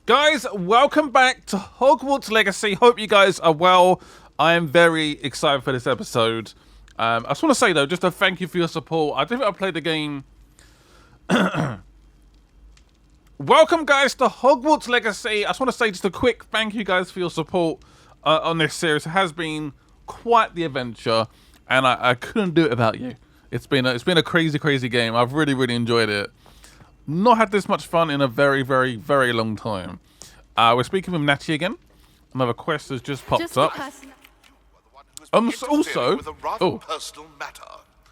Guys, welcome back to Hogwarts Legacy. Hope you guys are well. I am very excited for this episode. I just want to say, though, just a thank you for your support. I think I played the game. Welcome, guys, to Hogwarts Legacy. I just want to say just a quick thank you, guys, for your support on this series. It has been quite the adventure, and I couldn't do it without you. It's been a crazy game. I've really enjoyed it. Not had this much fun in a very long time. We're speaking with Natty again. Another quest has just popped up. Also, with a rather personal matter.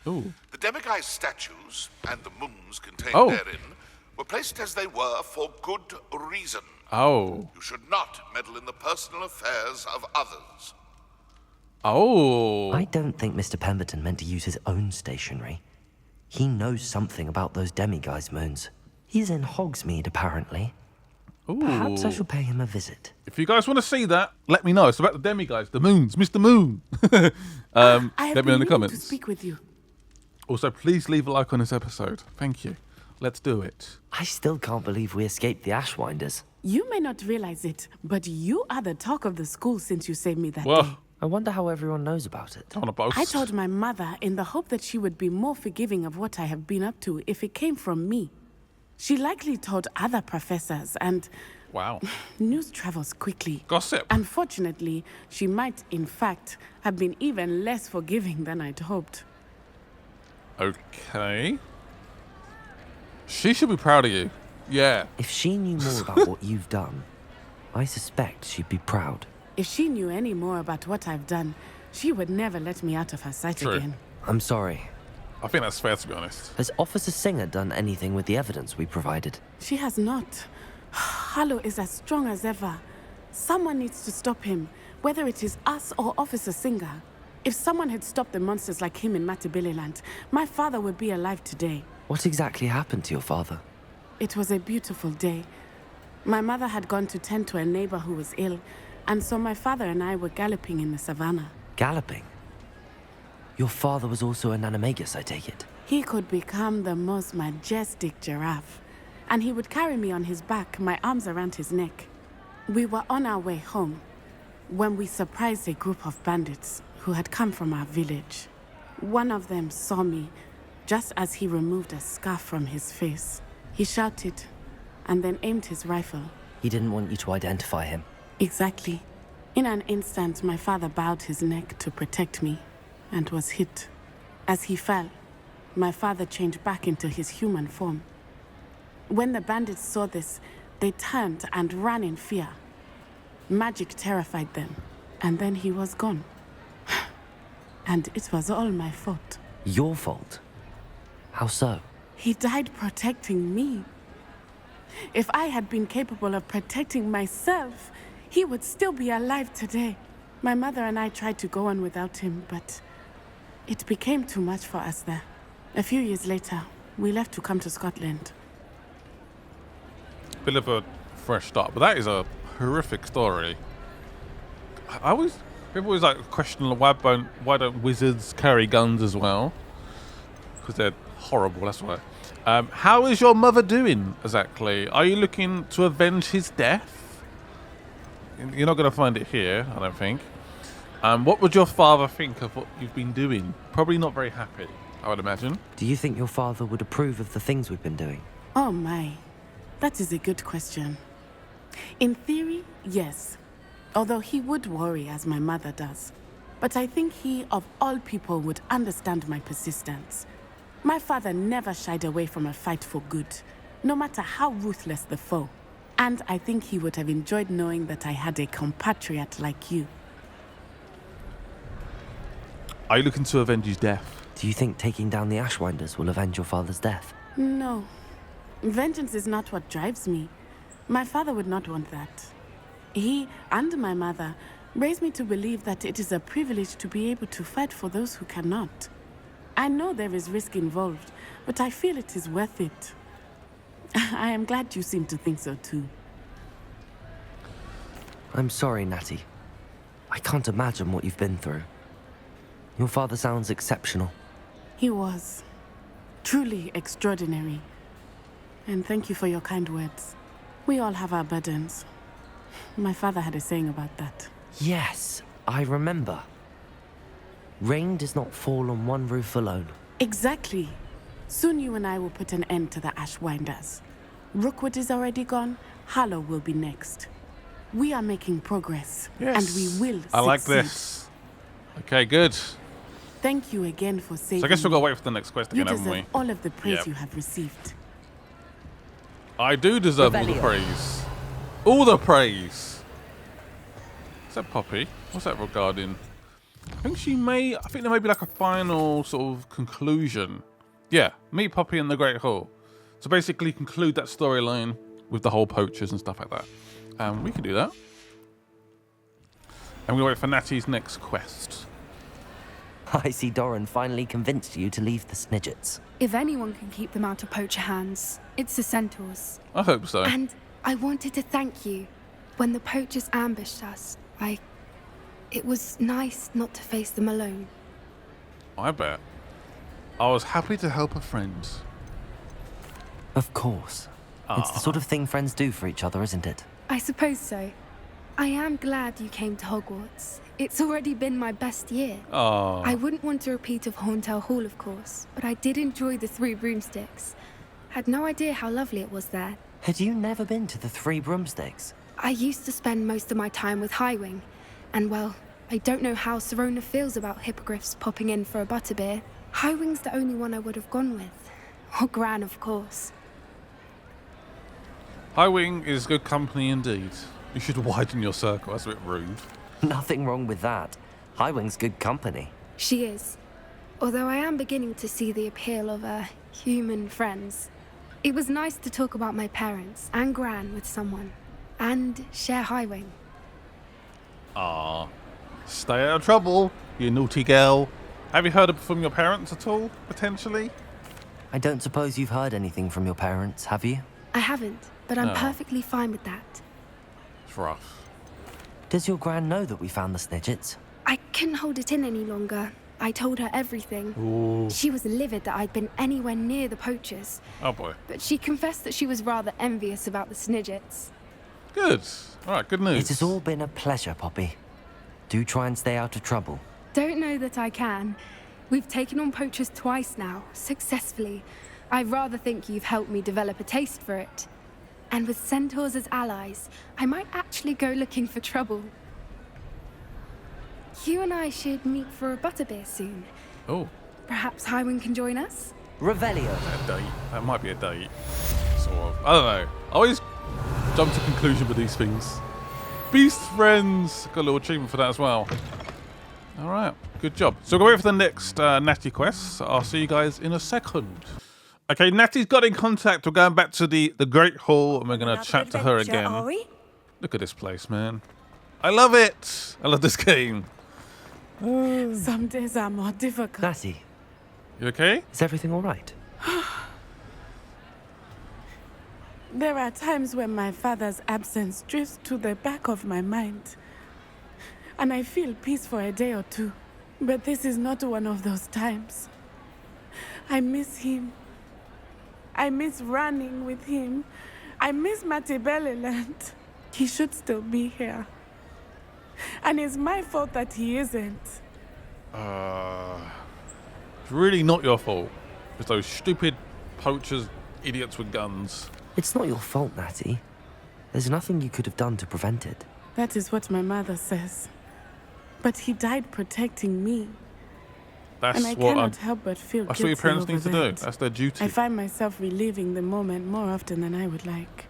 The demiguise statues and the moons contained therein were placed as they were for good reason. You should not meddle in the personal affairs of others. I don't think Mr. Pemberton meant to use his own stationery. He knows something about those demiguise moons. He's in Hogsmeade, apparently. Perhaps I shall pay him a visit. If you guys want to see that, let me know. It's about the demiguise, the moons, Mr. Moon. Let me know in the comments. To speak with you. Also, please leave a like on this episode. Thank you. Let's do it. I still can't believe we escaped the Ashwinders. You may not realize it, but you are the talk of the school since you saved me that Whoa. day. I wonder how everyone knows about it. I want to boast. I told my mother in the hope that she would be more forgiving of what I have been up to if it came from me. She likely told other professors, and wow, news travels quickly. Gossip. Unfortunately, she might, in fact, have been even less forgiving than I'd hoped. Okay. She should be proud of you. Yeah. If she knew more about what you've done, I suspect she'd be proud. If she knew any more about what I've done, she would never let me out of her sight again. I'm sorry. I think that's fair, to be honest. Has Officer Singer done anything with the evidence we provided? She has not. Harlow is as strong as ever. Someone needs to stop him, whether it is us or Officer Singer. If someone had stopped the monsters like him in Matabeleland, my father would be alive today. What exactly happened to your father? It was a beautiful day. My mother had gone to tend to a neighbor who was ill, and so my father and I were galloping in the savannah. Galloping? Your father was also an animagus, I take it? He could become the most majestic giraffe, and he would carry me on his back, my arms around his neck. We were on our way home when we surprised a group of bandits who had come from our village. One of them saw me just as he removed a scarf from his face. He shouted and then aimed his rifle. He didn't want you to identify him. Exactly. In an instant, my father bowed his neck to protect me and was hit. As he fell, my father changed back into his human form. When the bandits saw this, they turned and ran in fear. Magic terrified them, and then he was gone. And it was all my fault. Your fault? How so? He died protecting me. If I had been capable of protecting myself, he would still be alive today. My mother and I tried to go on without him, but it became too much for us there. A few years later, we left to come to Scotland. Bit of a fresh start, but that is a horrific story. People always like question why don't wizards carry guns as well? Because they're horrible, that's why. How is your mother doing exactly? Are you looking to avenge his death? You're not going to find it here, I don't think. What would your father think of what you've been doing? Probably not very happy, I would imagine. Do you think your father would approve of the things we've been doing? Oh my, that is a good question. In theory, yes. Although he would worry as my mother does. But I think he, of all people, would understand my persistence. My father never shied away from a fight for good, no matter how ruthless the foe. And I think he would have enjoyed knowing that I had a compatriot like you. Are you looking to avenge his death? Do you think taking down the Ashwinders will avenge your father's death? No. Vengeance is not what drives me. My father would not want that. He and my mother raised me to believe that it is a privilege to be able to fight for those who cannot. I know there is risk involved, but I feel it is worth it. I am glad you seem to think so too. I'm sorry, Natty. I can't imagine what you've been through. Your father sounds exceptional. He was. Truly extraordinary. And thank you for your kind words. We all have our burdens. My father had a saying about that. Yes, I remember. Rain does not fall on one roof alone. Exactly. Soon you and I will put an end to the Ashwinders. Rookwood is already gone. Harlow will be next. We are making progress. Yes. And we will succeed. I like this. Okay, good. Thank you again for saving So I guess we've got to me. wait for the next quest You again, haven't deserve we? all of the praise Yep. you have received. I do deserve all the Revelio. praise. All the praise. Is that Poppy? What's that regarding? I think there may be like a final sort of conclusion. Yeah, meet Poppy in the Great Hall. So basically conclude that storyline with the whole poachers and stuff like that. We can do that. And we wait for Natty's next quest. I see Doran finally convinced you to leave the Snidgets. If anyone can keep them out of poacher hands, it's the centaurs. I hope so. And I wanted to thank you. When the poachers ambushed us, it was nice not to face them alone. I bet. I was happy to help a friend. Of course. It's the sort of thing friends do for each other, isn't it? I suppose so. I am glad you came to Hogwarts. It's already been my best year. Oh. I wouldn't want a repeat of Horntail Hall, of course, but I did enjoy the Three Broomsticks. Had no idea how lovely it was there. Had you never been to the Three Broomsticks? I used to spend most of my time with Highwing, and well, I don't know how Serona feels about hippogriffs popping in for a butterbeer. Highwing's the only one I would have gone with. Or Gran, of course. Highwing is good company indeed. You should widen your circle. That's a bit rude. Nothing wrong with that. Highwing's good company. She is. Although I am beginning to see the appeal of human friends. It was nice to talk about my parents and Gran with someone. And share Highwing. Ah, stay out of trouble, you naughty girl. Have you heard from your parents at all, potentially? I don't suppose you've heard anything from your parents, have you? I haven't, but I'm No. perfectly fine with that. It's rough. Does your gran know that we found the Snidgets? I couldn't hold it in any longer. I told her everything. Ooh. She was livid that I'd been anywhere near the poachers, Oh boy. but she confessed that she was rather envious about the Snidgets. Good. All right, good news. It has all been a pleasure, Poppy. Do try and stay out of trouble. Don't know that I can. We've taken on poachers twice now, successfully. I rather think you've helped me develop a taste for it. And with centaurs as allies, I might actually go looking for trouble. You and I should meet for a butterbeer soon. Oh, Perhaps Highwing can join us? Revelio. a date. That might be a date. Sort of. I don't know. I always jump to conclusion with these things. Beast friends. Got a little achievement for that as well. All right. Good job. So we'll wait for the next Natty quest. I'll see you guys in a second. Okay, Natty's got in contact. We're going back to the Great Hall and we're going to chat to her again. Are we? Look at this place, man. I love it. I love this game. Some days are more difficult. Natty, You okay? is everything all right? There are times when my father's absence drifts to the back of my mind. And I feel peace for a day or two. But this is not one of those times. I miss him. I miss running with him. I miss Mattibelliland. He should still be here. And it's my fault that he isn't. It's really not your fault. It's those stupid poachers, idiots with guns. It's not your fault, Natty. There's nothing you could have done to prevent it. That is what my mother says. But he died protecting me. That's And I what cannot help but feel that's what your guilty parents over need to do. that. That's their duty. I find myself reliving the moment more often than I would like.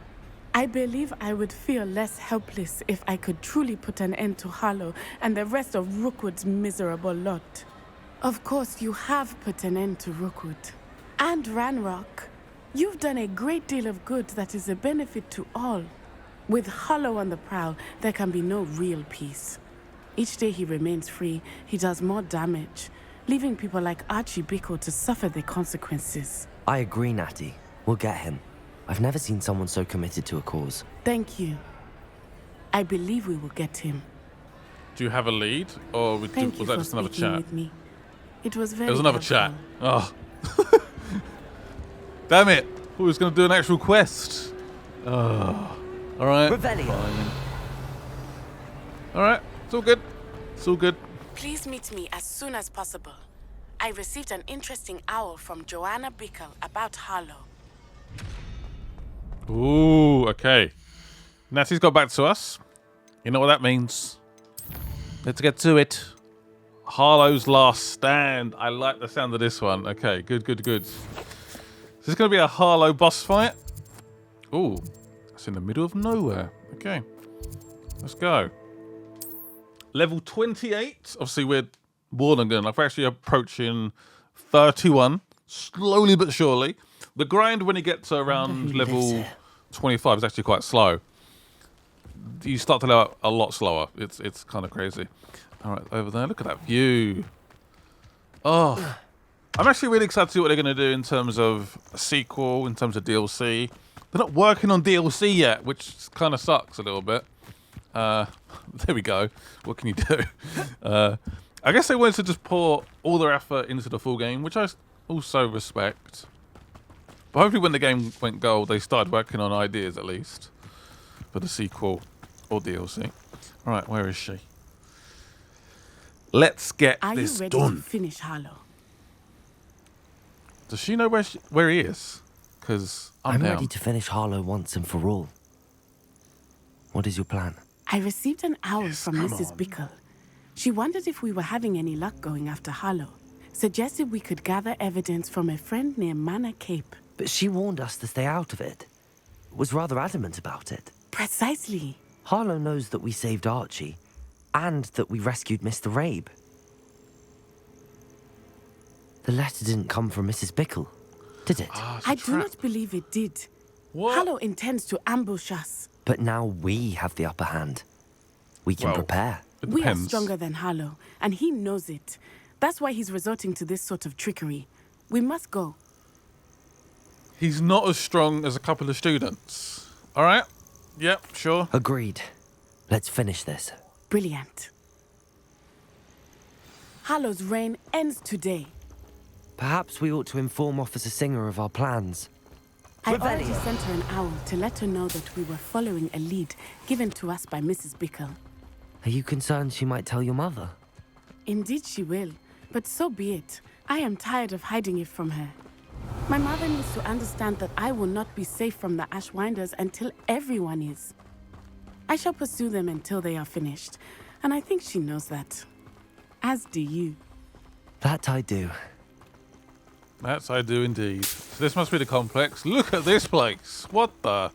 I believe I would feel less helpless if I could truly put an end to Harlow and the rest of Rookwood's miserable lot. Of course, you have put an end to Rookwood. And Ranrock. You've done a great deal of good that is a benefit to all. With Harlow on the prowl, there can be no real peace. Each day he remains free, he does more damage, leaving people like Archie Bickle to suffer the consequences. I agree, Natty. We'll get him. I've never seen someone so committed to a cause. Thank you. I believe we will get him. Do you have a lead, or was Thank you that for just another speaking chat? with me. It was very It was another helpful. chat. Oh, damn it! We was going to do an actual quest. Oh. All right. Revelio. Fine. All right. It's all good. It's all good. Please meet me as soon as possible. I received an interesting owl from Joanna Bickle about Harlow. Ooh, okay. Natty's got back to us. You know what that means. Let's get to it. Harlow's last stand. I like the sound of this one. Okay, good, good, good. Is this going to be a Harlow boss fight? Ooh, it's in the middle of nowhere. Okay, let's go. Level 28. Obviously, we're more than good enough. We're actually approaching 31, slowly but surely. The grind when you get to around level 25 is actually quite slow. You start to level a lot slower. It's kind of crazy. All right, over there. Look at that view. Oh, I'm actually really excited to see what they're going to do in terms of a sequel, in terms of DLC. They're not working on DLC yet, which kind of sucks a little bit. There we go. What can you do? I guess they wanted to just pour all their effort into the full game, which I also respect. But hopefully when the game went gold, they started working on ideas at least for the sequel or DLC. All right, where is she? Let's get this done. Are you ready to finish Harlow? Does she know where he is? Because I'm down. ready to finish Harlow once and for all. What is your plan? I received an owl from Mrs. Bickle. She wondered if we were having any luck going after Harlow. Suggested we could gather evidence from a friend near Manor Cape. But she warned us to stay out of it. Was rather adamant about it. Precisely. Harlow knows that we saved Archie, and that we rescued Mr. Rabe. The letter didn't come from Mrs. Bickle, did it? I do not believe it did. What? Harlow intends to ambush us. But now we have the upper hand. We can prepare. We are stronger than Harlow, and he knows it. That's why he's resorting to this sort of trickery. We must go. He's not as strong as a couple of students. All right? Yep, sure. Agreed. Let's finish this. Brilliant. Harlow's reign ends today. Perhaps we ought to inform Officer Singer of our plans. I already sent her an owl to let her know that we were following a lead given to us by Mrs. Bickle. Are you concerned she might tell your mother? Indeed she will, but so be it. I am tired of hiding it from her. My mother needs to understand that I will not be safe from the Ashwinders until everyone is. I shall pursue them until they are finished, and I think she knows that. As do you. That I do. That I do indeed. So this must be the complex. Look at this place. What the?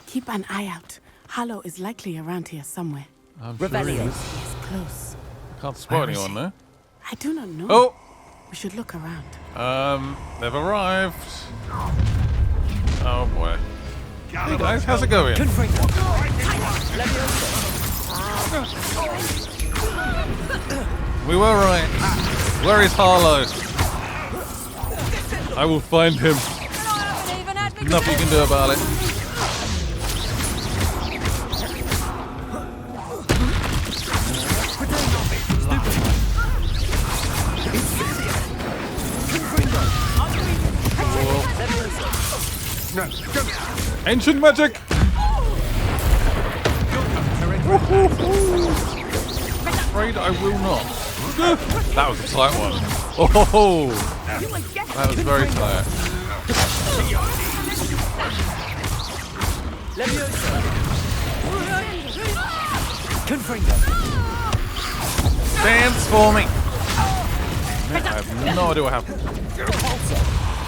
Keep an eye out. Harlow is likely around here somewhere. I'm sure he is. He is close. Can't spot anyone there. I do not know. Oh! We should look around. They've arrived. Oh boy. Hey guys, how's it going? We were right. Where is Harlow? I will find him. Nothing you can do about it. Ancient magic! Afraid I will not. That was a tight one. Oh, that was very tight. Dance for me! I have no idea what happened.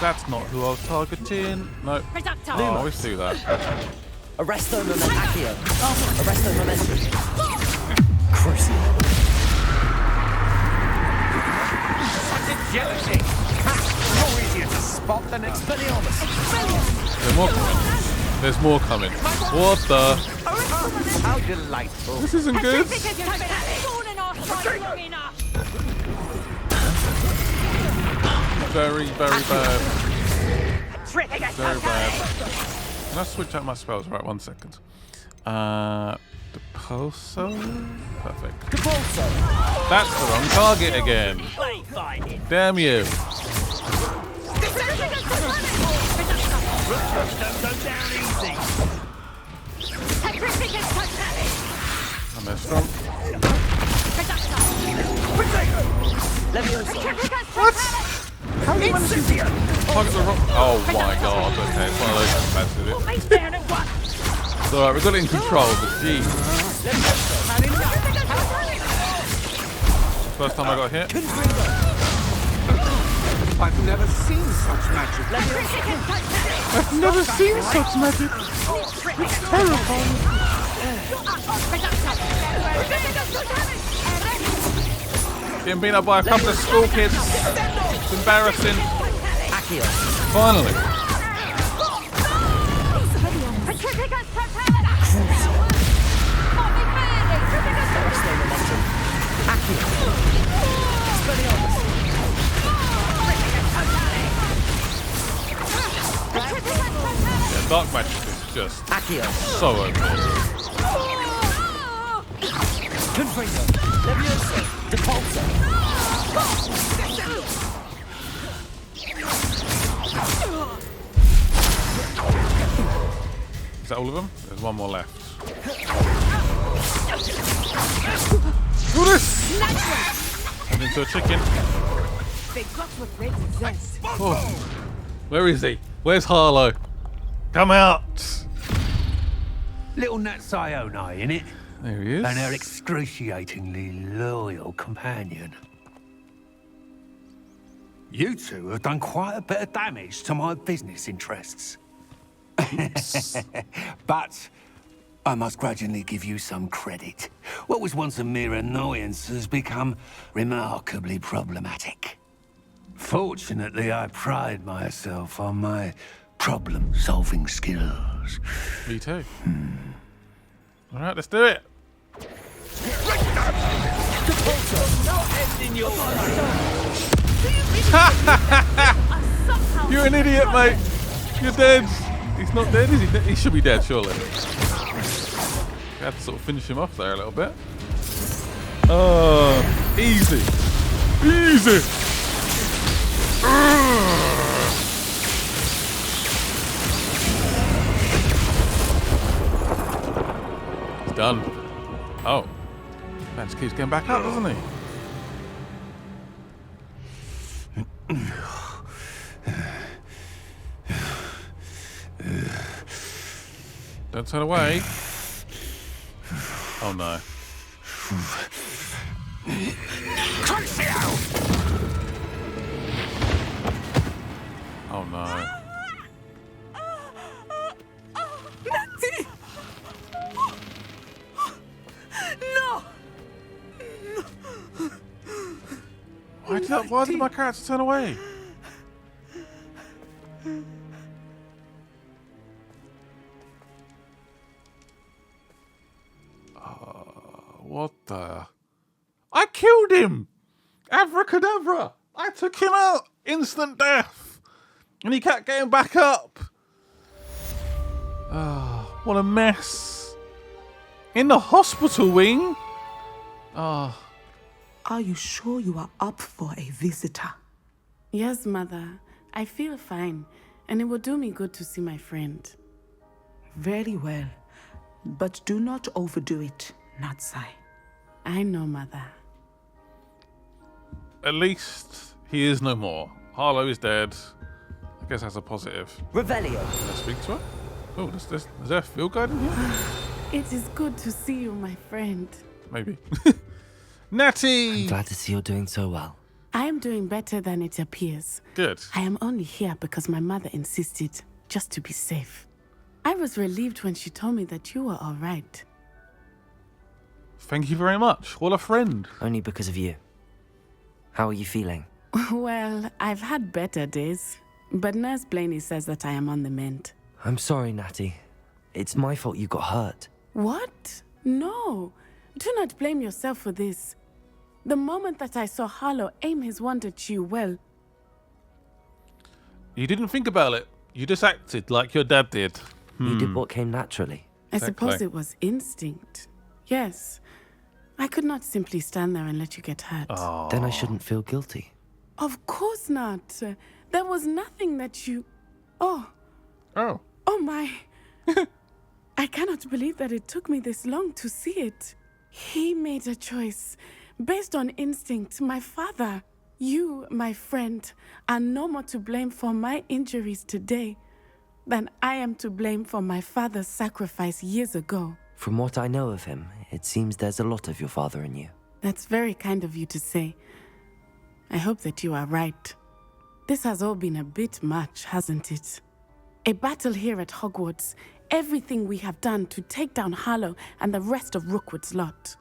That's not who I was targeting. No. Oh, I always do that. Arresto Momentum. Arresto Momentum. Crucial. Jealousy. More easier to spot than Expelliarmus. There's more coming. There's more coming. What the? How delightful. This isn't good. Very, very bad. Very bad. Can I switch out my spells? Right, 1 second. Depulso? Perfect. Depulso. That's the wrong target again. Damn you. What? How do you manage to target the rock? Oh my god, okay, it's one of those bad, is it? It's alright, we've got it in control, but gee. First time I got hit. I've never seen such magic. I've never seen such magic. It's terrifying. Getting beaten up by a couple of school kids. It's embarrassing. Finally. Yeah, dark magic is just so OP. Is that all of them? There's one more left. Do this! Turned into a chicken. Oh. Where is he? Where's Harlow? Come out! Little Nat Sioni, innit? There he is. And her excruciatingly loyal companion. You two have done quite a bit of damage to my business interests. But I must grudgingly give you some credit. What was once a mere annoyance has become remarkably problematic. Fortunately, I pride myself on my problem-solving skills. Me too. All right, let's do it. You're an idiot, mate. You're dead. He's not dead, is he? He should be dead, surely. We had to sort of finish him off there a little bit. Oh, easy. Easy. He's done. Oh. Man just keeps getting back up, doesn't he? Don't turn away. Oh no. Oh no. Natty! No! Why did my character turn away? What the? I killed him! Abracadabra! I took him out! Instant death! And he kept getting back up! Oh, what a mess. In the hospital wing? Oh. Are you sure you are up for a visitor? Yes, Mother. I feel fine, and it will do me good to see my friend. Very well. But do not overdo it, Natsai. I know, Mother. At least he is no more. Harlow is dead. I guess that's a positive. Revelio. Let's speak to her. Oh, is there a field guide in here? It is good to see you, my friend. Maybe. Natty! I'm glad to see you're doing so well. I am doing better than it appears. Good. I am only here because my mother insisted, just to be safe. I was relieved when she told me that you were all right. Thank you very much. What a friend. Only because of you. How are you feeling? Well, I've had better days, but Nurse Blaney says that I am on the mend. I'm sorry, Natty. It's my fault you got hurt. What? No. Do not blame yourself for this. The moment that I saw Harlow aim his wand at you, well... You didn't think about it. You just acted like your dad did. You did what came naturally. I suppose it was instinct. Yes. I could not simply stand there and let you get hurt. Oh. Then I shouldn't feel guilty. Of course not. There was nothing that you... Oh. Oh. Oh my. I cannot believe that it took me this long to see it. He made a choice based on instinct, my father. You, my friend, are no more to blame for my injuries today than I am to blame for my father's sacrifice years ago. From what I know of him, it seems there's a lot of your father in you. That's very kind of you to say. I hope that you are right. This has all been a bit much, hasn't it? A battle here at Hogwarts, everything we have done to take down Harlow and the rest of Rookwood's lot.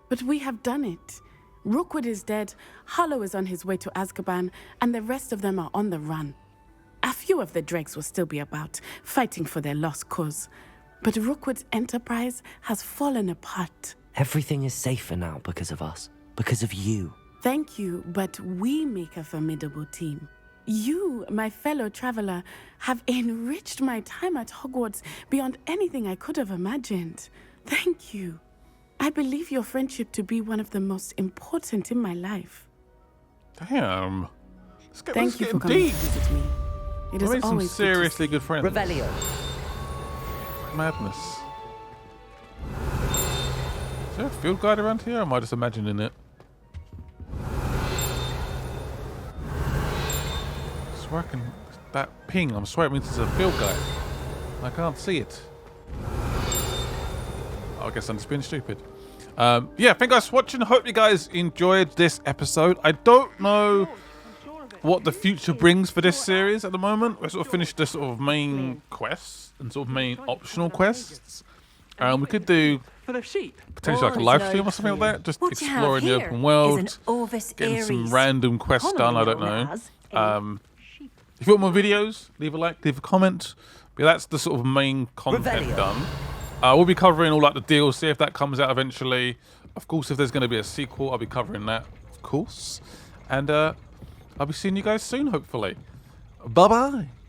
But we have done it. Rookwood is dead, Harlow is on his way to Azkaban, and the rest of them are on the run. A few of the dregs will still be about, fighting for their lost cause. But Rookwood's enterprise has fallen apart. Everything is safer now because of us. Because of you. Thank you, but we make a formidable team. You, my fellow traveler, have enriched my time at Hogwarts beyond anything I could have imagined. Thank you. I believe your friendship to be one of the most important in my life. Damn. Thank you for coming to visit me. It is made some always seriously good friends. Revelio. Madness. Is there a field guide around here, or am I just imagining it? I swear I can... That ping, I'm swear it means it's a field guide. I can't see it. I guess I'm just being stupid. Yeah, thank you guys for watching. Hope you guys enjoyed this episode. I don't know what the future brings for this series at the moment. We're sort of finished the sort of main quests and sort of main optional quests. We could do potentially like a live stream or something like that. Just exploring the open world, getting some random quests done. I don't know. If you want more videos, leave a like, leave a comment. But that's the sort of main content done. We'll be covering all like the DLC if that comes out eventually. Of course, if there's going to be a sequel, I'll be covering that, of course. And I'll be seeing you guys soon, hopefully. Bye-bye.